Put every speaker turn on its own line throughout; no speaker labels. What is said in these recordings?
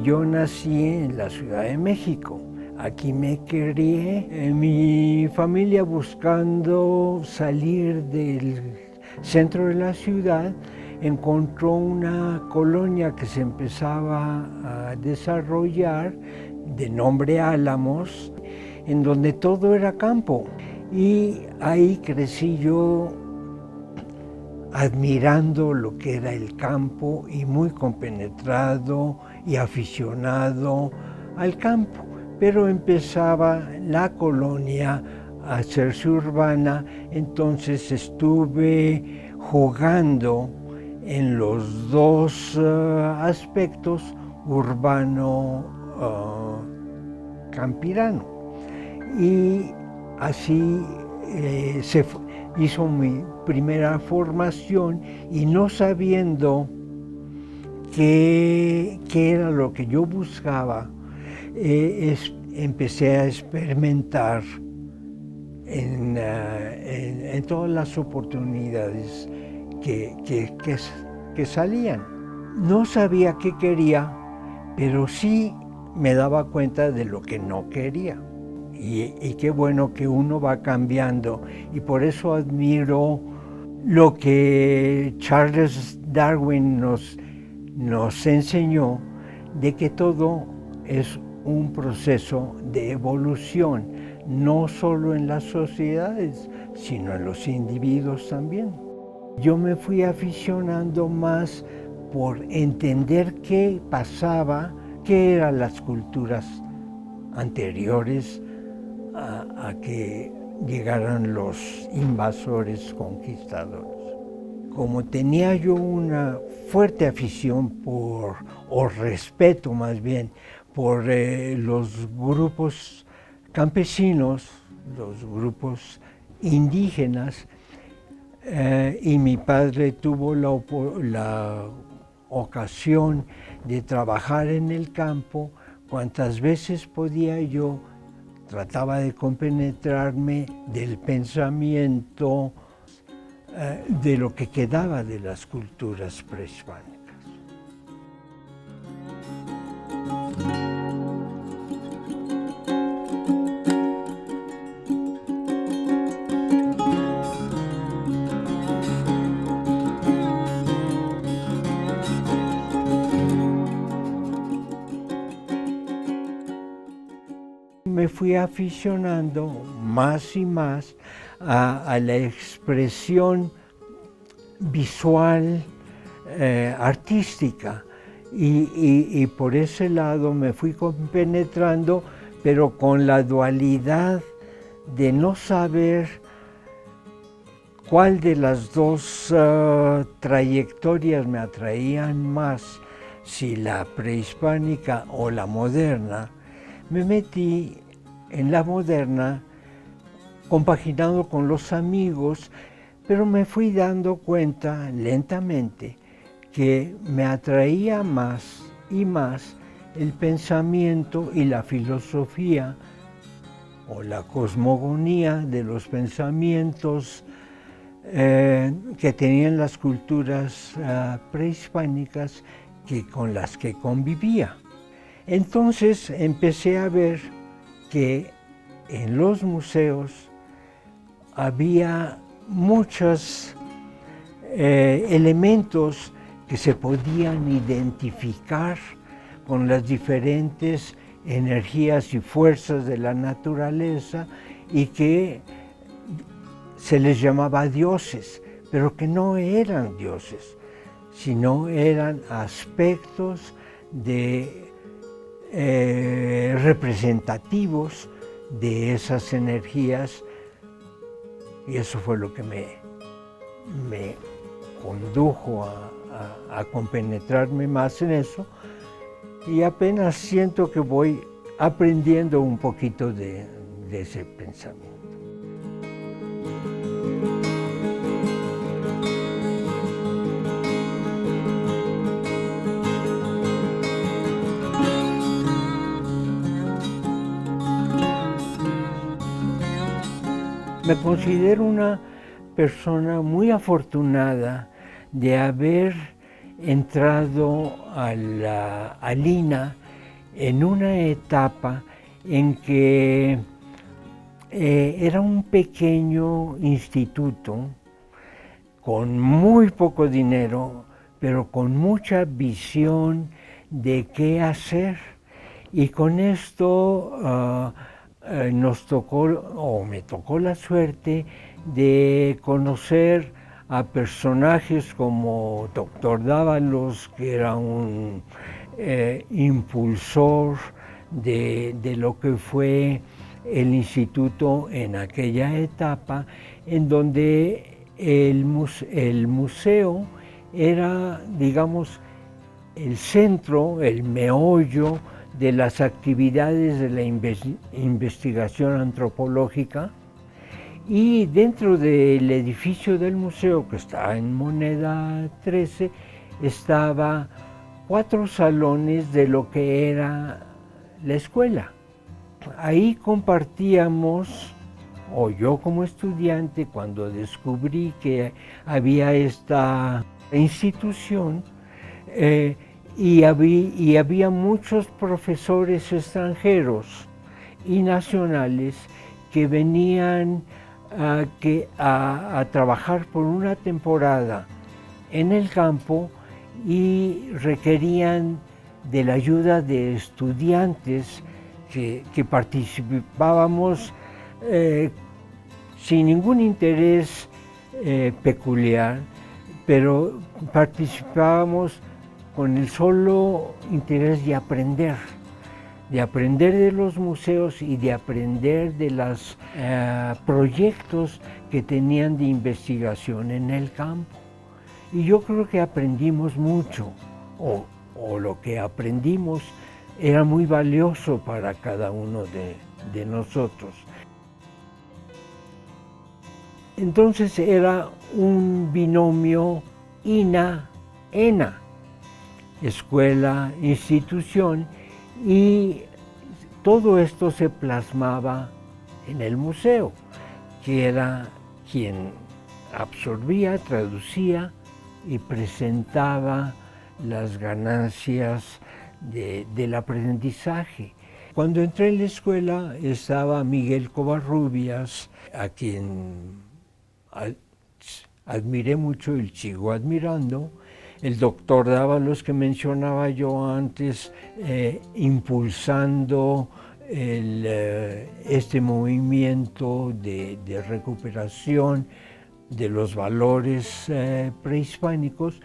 Yo nací en la Ciudad de México. Aquí me crié. Mi familia, buscando salir del centro de la ciudad, encontró una colonia que se empezaba a desarrollar de nombre Álamos, en donde todo era campo. Y ahí crecí yo admirando lo que era el campo y muy compenetrado y aficionado al campo. Pero empezaba la colonia a hacerse urbana, entonces estuve jugando en los dos aspectos, urbano-campirano. Y así se hizo mi primera formación, y no sabiendo qué era lo que yo buscaba, empecé a experimentar en todas las oportunidades que salían. No sabía qué quería, pero sí me daba cuenta de lo que no quería. Y qué bueno que uno va cambiando, y por eso admiro lo que Charles Darwin nos enseñó, de que todo es un proceso de evolución, no solo en las sociedades, sino en los individuos también. Yo me fui aficionando más por entender qué pasaba, qué eran las culturas anteriores a que llegaran los invasores conquistadores. Como tenía yo una fuerte afición o respeto más bien, por los grupos campesinos, los grupos indígenas, y mi padre tuvo la ocasión de trabajar en el campo, cuantas veces podía yo trataba de compenetrarme del pensamiento de lo que quedaba de las culturas prehispánicas. Me fui aficionando más y más a la expresión visual, artística, y por ese lado me fui compenetrando, pero con la dualidad de no saber cuál de las dos trayectorias me atraían más, si la prehispánica o la moderna. Me metí en la moderna, compaginado con los amigos, pero me fui dando cuenta lentamente que me atraía más y más el pensamiento y la filosofía o la cosmogonía de los pensamientos que tenían las culturas prehispánicas con las que convivía. Entonces empecé a ver que en los museos había muchos elementos que se podían identificar con las diferentes energías y fuerzas de la naturaleza, y que se les llamaba dioses, pero que no eran dioses, sino eran aspectos representativos de esas energías, y eso fue lo que me condujo a compenetrarme más en eso, y apenas siento que voy aprendiendo un poquito de ese pensamiento. Me considero una persona muy afortunada de haber entrado al INAH en una etapa en que era un pequeño instituto con muy poco dinero, pero con mucha visión de qué hacer. Y con esto nos tocó, o me tocó la suerte de conocer a personajes como Dr. Dávalos, que era un impulsor de lo que fue el instituto en aquella etapa, en donde el museo era, digamos, el centro, el meollo de las actividades de la investigación antropológica. Y dentro del edificio del museo, que está en Moneda 13, estaba 4 salones de lo que era la escuela. Ahí compartíamos, o yo como estudiante, cuando descubrí que había esta institución, y había muchos profesores extranjeros y nacionales que venían a trabajar por una temporada en el campo y requerían de la ayuda de estudiantes que participábamos sin ningún interés peculiar, pero participábamos con el solo interés de aprender de los museos y de aprender de los proyectos que tenían de investigación en el campo. Y yo creo que aprendimos mucho, o lo que aprendimos era muy valioso para cada uno de nosotros. Entonces era un binomio INA-ENA, escuela, institución, y todo esto se plasmaba en el museo, que era quien absorbía, traducía y presentaba las ganancias del aprendizaje. Cuando entré en la escuela estaba Miguel Covarrubias, a quien admiré mucho y sigo admirando, el doctor Dávalos que mencionaba yo antes, impulsando este movimiento de recuperación de los valores prehispánicos.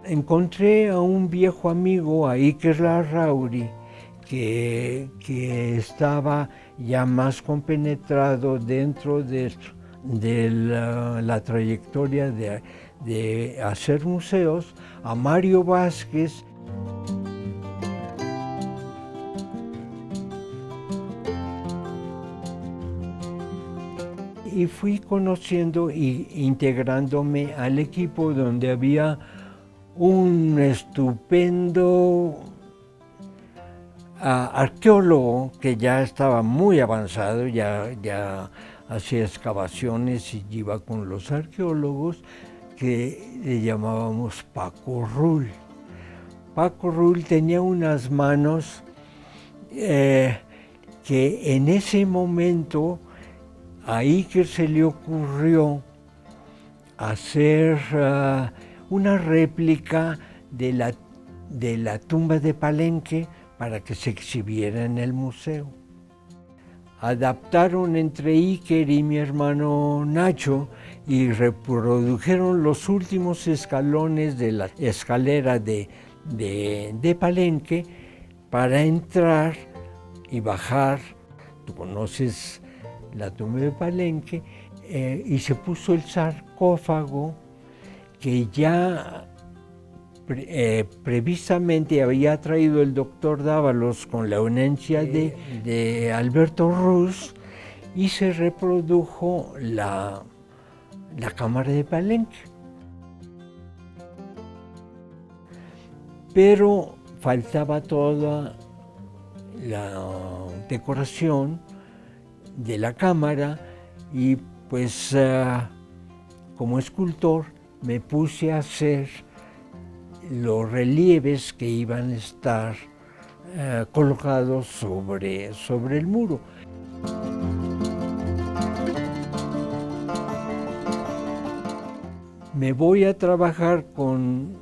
Encontré a un viejo amigo, a Iker Larrauri, que estaba ya más compenetrado dentro de la trayectoria de hacer museos, a Mario Vázquez. Y fui conociendo e integrándome al equipo donde había un estupendo arqueólogo que ya estaba muy avanzado, ya hacía excavaciones y iba con los arqueólogos, que le llamábamos Paco Rull. Paco Rull tenía unas manos que en ese momento a Iker se le ocurrió hacer una réplica de la tumba de Palenque para que se exhibiera en el museo. Adaptaron entre Iker y mi hermano Nacho y reprodujeron los últimos escalones de la escalera de Palenque para entrar y bajar. Tú conoces la tumba de Palenque, y se puso el sarcófago que ya previsamente había traído el doctor Dávalos con la anuencia de Alberto Ruz, y se reprodujo la cámara de Palenque. Pero faltaba toda la decoración de la cámara, y pues como escultor me puse a hacer los relieves que iban a estar colocados sobre el muro. Me voy a trabajar con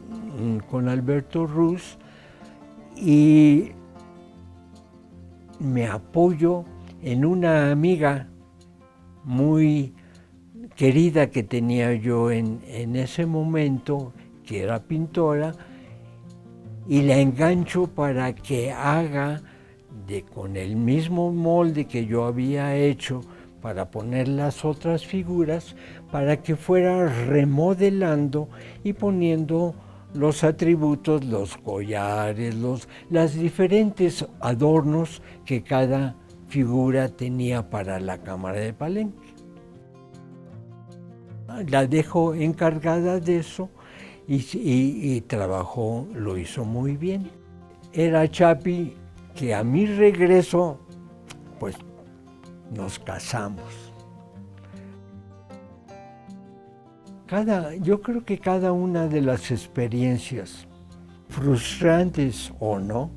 Alberto Ruz y me apoyo en una amiga muy querida que tenía yo en ese momento, que era pintora, y la engancho para que haga con el mismo molde que yo había hecho para poner las otras figuras, para que fuera remodelando y poniendo los atributos, los collares, las diferentes adornos que cada figura tenía para la cámara de Palenque. La dejo encargada de eso y trabajó, lo hizo muy bien. Era Chapi que a mi regreso, pues nos casamos. Yo creo que cada una de las experiencias, frustrantes o no,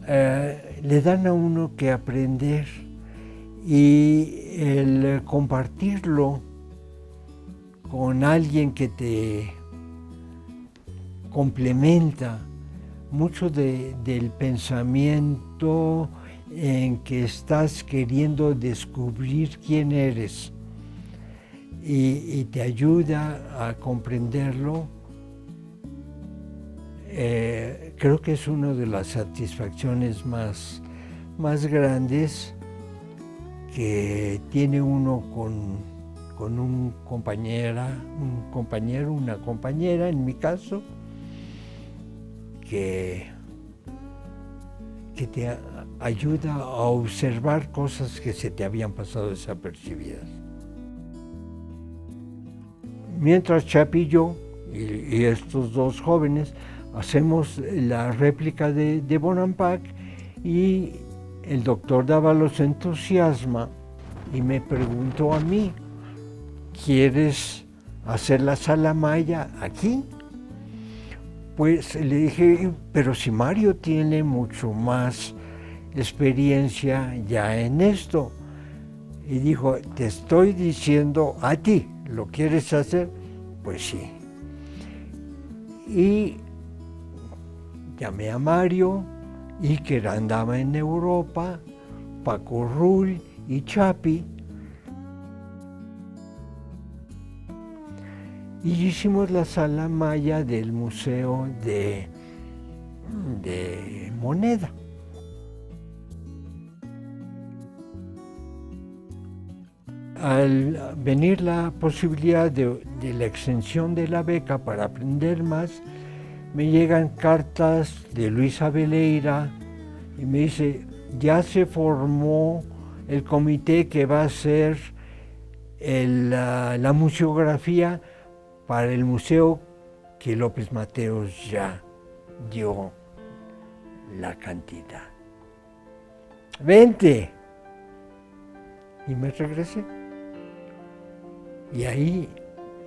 le dan a uno que aprender, y el compartirlo con alguien que te complementa mucho del pensamiento en que estás queriendo descubrir quién eres y te ayuda a comprenderlo, creo que es una de las satisfacciones más grandes que tiene uno con un compañero, una compañera, en mi caso, que te ayuda a observar cosas que se te habían pasado desapercibidas. Mientras Chapi y yo, y estos dos jóvenes, hacemos la réplica de Bonampak, y el doctor Dávalos se entusiasma y me preguntó a mí, ¿quieres hacer la sala Maya aquí? Pues le dije, pero si Mario tiene mucho más experiencia ya en esto. Y dijo, te estoy diciendo a ti, ¿lo quieres hacer? Pues sí. Y llamé a Mario, Iker andaba en Europa, Paco Rull y Chapi, y hicimos la sala Maya del Museo de Moneda. Al venir la posibilidad de la extensión de la beca para aprender más, me llegan cartas de Luisa Veleira y me dice, ya se formó el comité que va a hacer la museografía para el museo que López Mateos ya dio la cantidad. ¡Vente! Y me regresé. Y ahí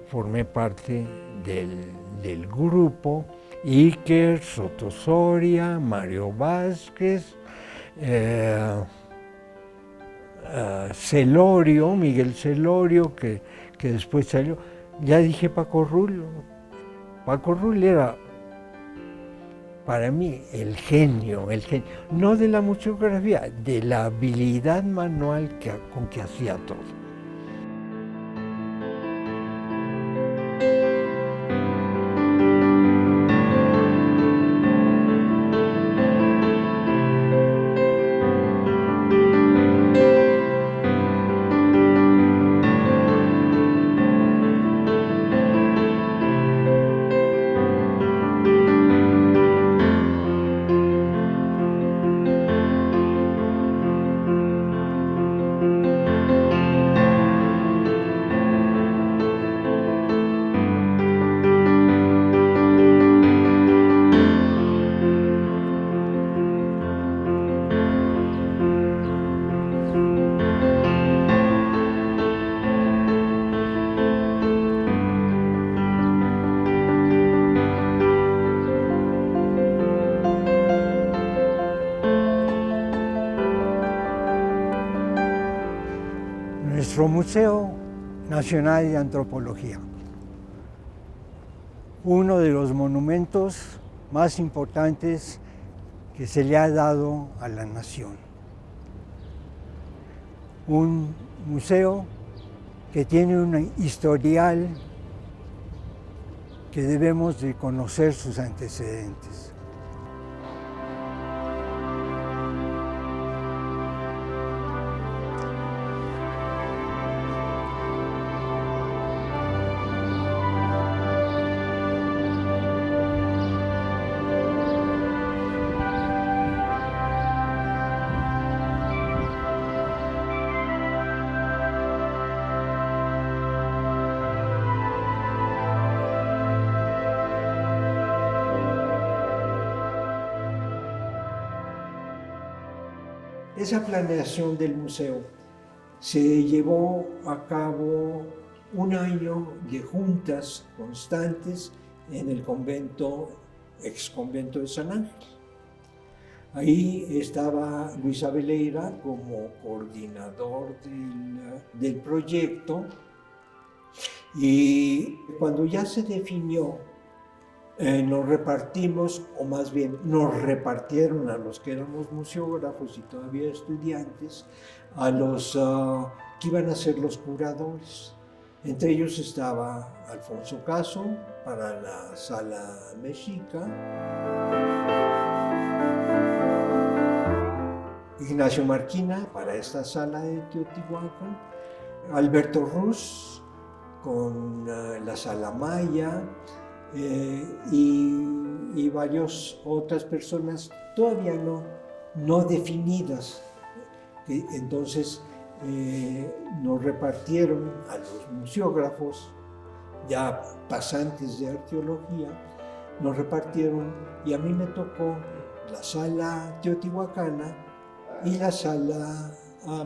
formé parte del grupo, Iker, Soto Soria, Mario Vázquez, Celorio, Miguel Celorio, que después salió. Ya dije Paco Rull. Paco Rull era para mí el genio, no de la museografía, de la habilidad manual con que hacía todo. nuestro Museo Nacional de Antropología, uno de los monumentos más importantes que se le ha dado a la nación. Un museo que tiene un historial que debemos de conocer sus antecedentes. Esa planeación del museo se llevó a cabo un año de juntas constantes en el convento, ex convento de San Ángel. Ahí estaba Luis Abeleira como coordinador del proyecto, y cuando ya se definió, nos repartimos, o más bien nos repartieron a los que éramos museógrafos y todavía estudiantes, a los que iban a ser los curadores. Entre ellos estaba Alfonso Caso para la Sala Mexica, Ignacio Marquina para esta sala de Teotihuacán, Alberto Ruz con la Sala Maya, y varias otras personas todavía no definidas. Entonces nos repartieron a los museógrafos, ya pasantes de arqueología, nos repartieron, y a mí me tocó la sala teotihuacana y la sala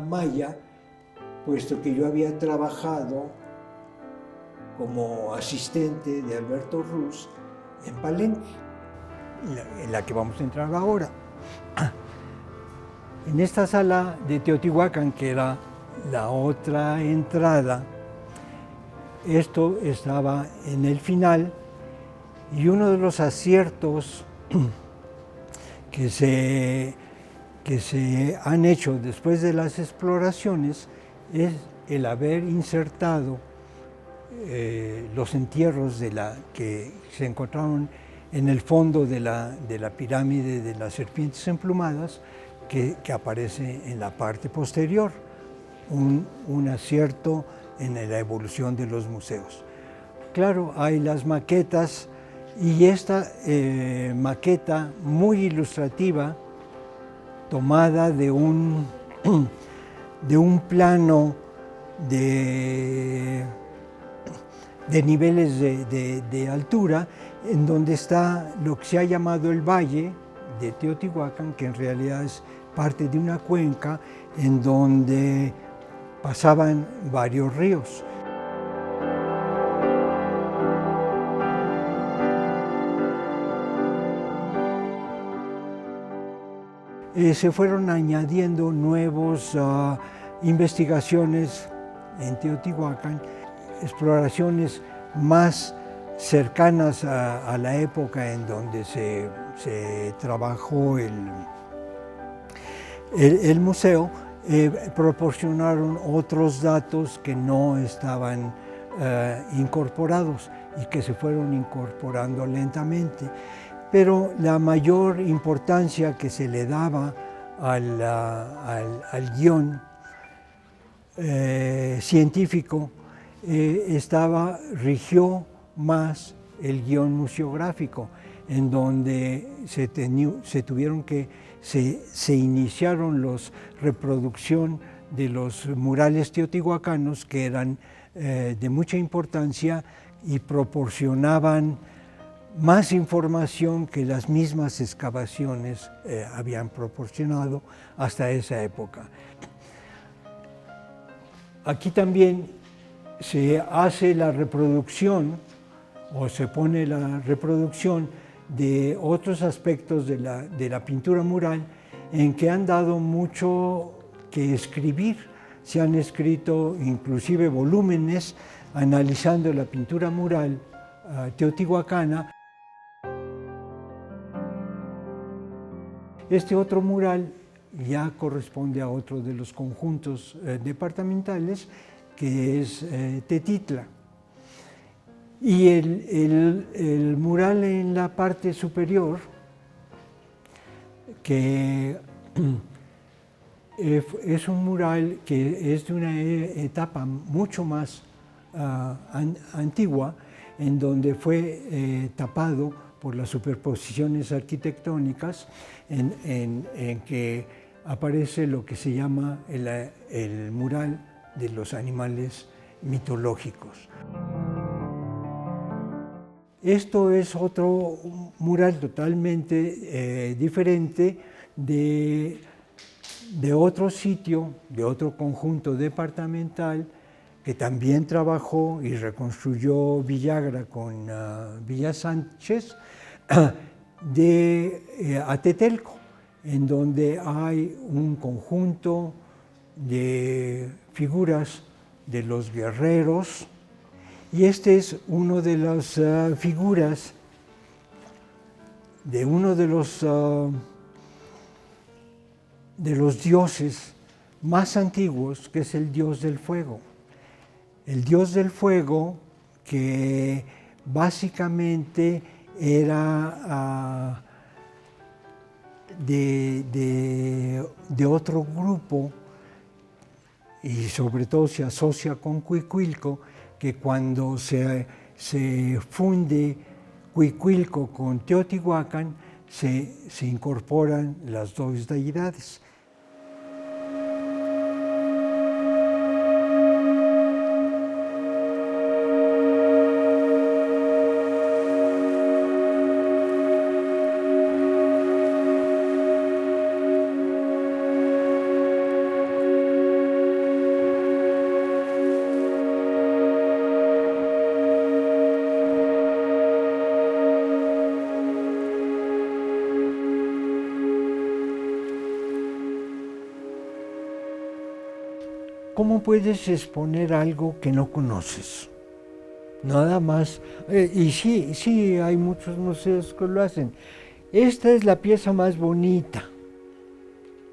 maya, puesto que yo había trabajado como asistente de Alberto Ruz en Palenque, en la que vamos a entrar ahora. En esta sala de Teotihuacán, que era la otra entrada, esto estaba en el final, y uno de los aciertos que se han hecho después de las exploraciones es el haber insertado los entierros que se encontraron en el fondo de la pirámide de las serpientes emplumadas, que aparece en la parte posterior, un acierto en la evolución de los museos. Claro, hay las maquetas, y esta maqueta muy ilustrativa, tomada de un plano de niveles de altura, en donde está lo que se ha llamado el Valle de Teotihuacán, que en realidad es parte de una cuenca en donde pasaban varios ríos. Se fueron añadiendo nuevas investigaciones en Teotihuacán, exploraciones más cercanas a la época en donde se trabajó el museo, proporcionaron otros datos que no estaban incorporados y que se fueron incorporando lentamente. Pero la mayor importancia que se le daba al guión científico rigió más el guión museográfico, en donde se iniciaron los reproducción de los murales teotihuacanos, que eran de mucha importancia y proporcionaban más información que las mismas excavaciones habían proporcionado hasta esa época. Aquí también se hace la reproducción, o se pone la reproducción de otros aspectos de la pintura mural, en que han dado mucho que escribir se han escrito inclusive volúmenes analizando la pintura mural teotihuacana. Este otro mural ya corresponde a otro de los conjuntos departamentales, que es Tetitla. Y el mural en la parte superior, que es un mural que es de una etapa mucho más antigua, en donde fue tapado por las superposiciones arquitectónicas, en que aparece lo que se llama el mural de los animales mitológicos. Esto es otro mural totalmente diferente de otro sitio, de otro conjunto departamental, que también trabajó y reconstruyó Villagra con Villa Sánchez, de Atetelco, en donde hay un conjunto de figuras de los guerreros, y este es uno de las figuras de uno de los dioses más antiguos, que es el dios del fuego. El dios del fuego, que básicamente era de otro grupo, y sobre todo se asocia con Cuicuilco, que cuando se funde Cuicuilco con Teotihuacán, se incorporan las dos deidades. ¿Cómo puedes exponer algo que no conoces? Nada más, y sí, hay muchos museos que lo hacen. Esta es la pieza más bonita.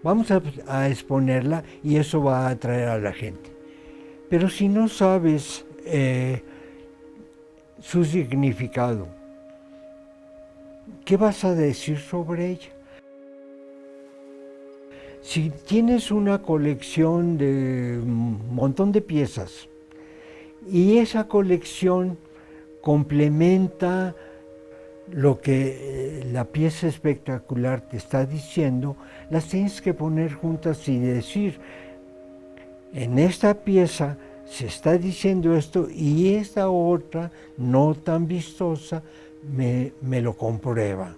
Vamos a exponerla y eso va a atraer a la gente. Pero si no sabes su significado, ¿qué vas a decir sobre ella? Si tienes una colección de un montón de piezas y esa colección complementa lo que la pieza espectacular te está diciendo, las tienes que poner juntas y decir, en esta pieza se está diciendo esto y esta otra, no tan vistosa, me lo comprueba.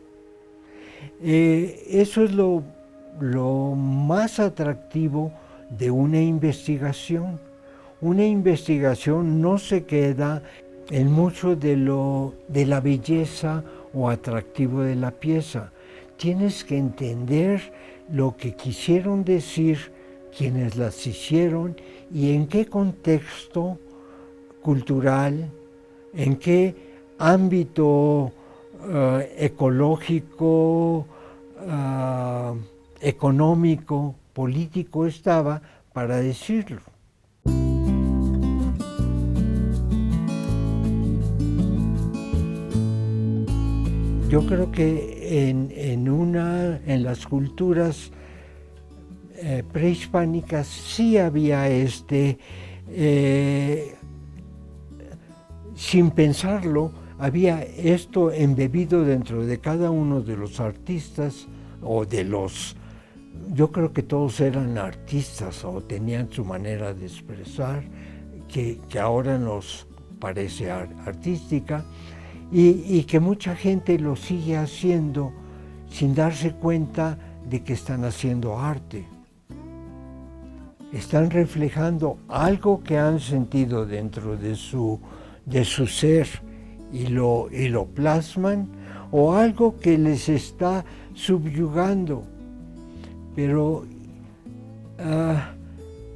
Eso es lo más atractivo de una investigación. Una investigación no se queda en mucho de la belleza o atractivo de la pieza. Tienes que entender lo que quisieron decir quienes las hicieron y en qué contexto cultural, en qué ámbito ecológico, económico, político estaba para decirlo. Yo creo que en las culturas prehispánicas sí había sin pensarlo, había esto embebido dentro de cada uno de los artistas o yo creo que todos eran artistas o tenían su manera de expresar, que ahora nos parece artística, y que mucha gente lo sigue haciendo sin darse cuenta de que están haciendo arte. Están reflejando algo que han sentido dentro de su ser y lo plasman, o algo que les está subyugando. Pero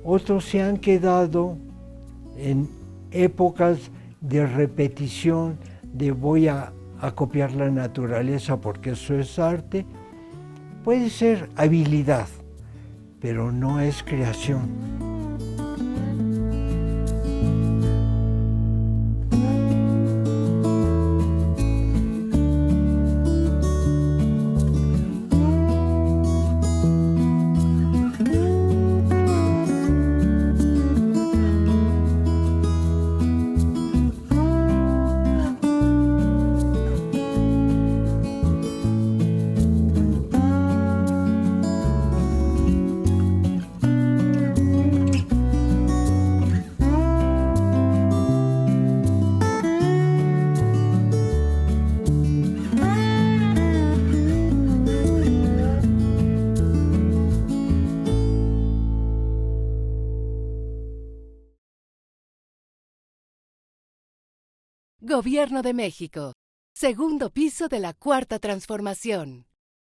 Otros se han quedado en épocas de repetición, de voy a copiar la naturaleza porque eso es arte. Puede ser habilidad, pero no es creación.
Gobierno de México. Segundo piso de la Cuarta Transformación.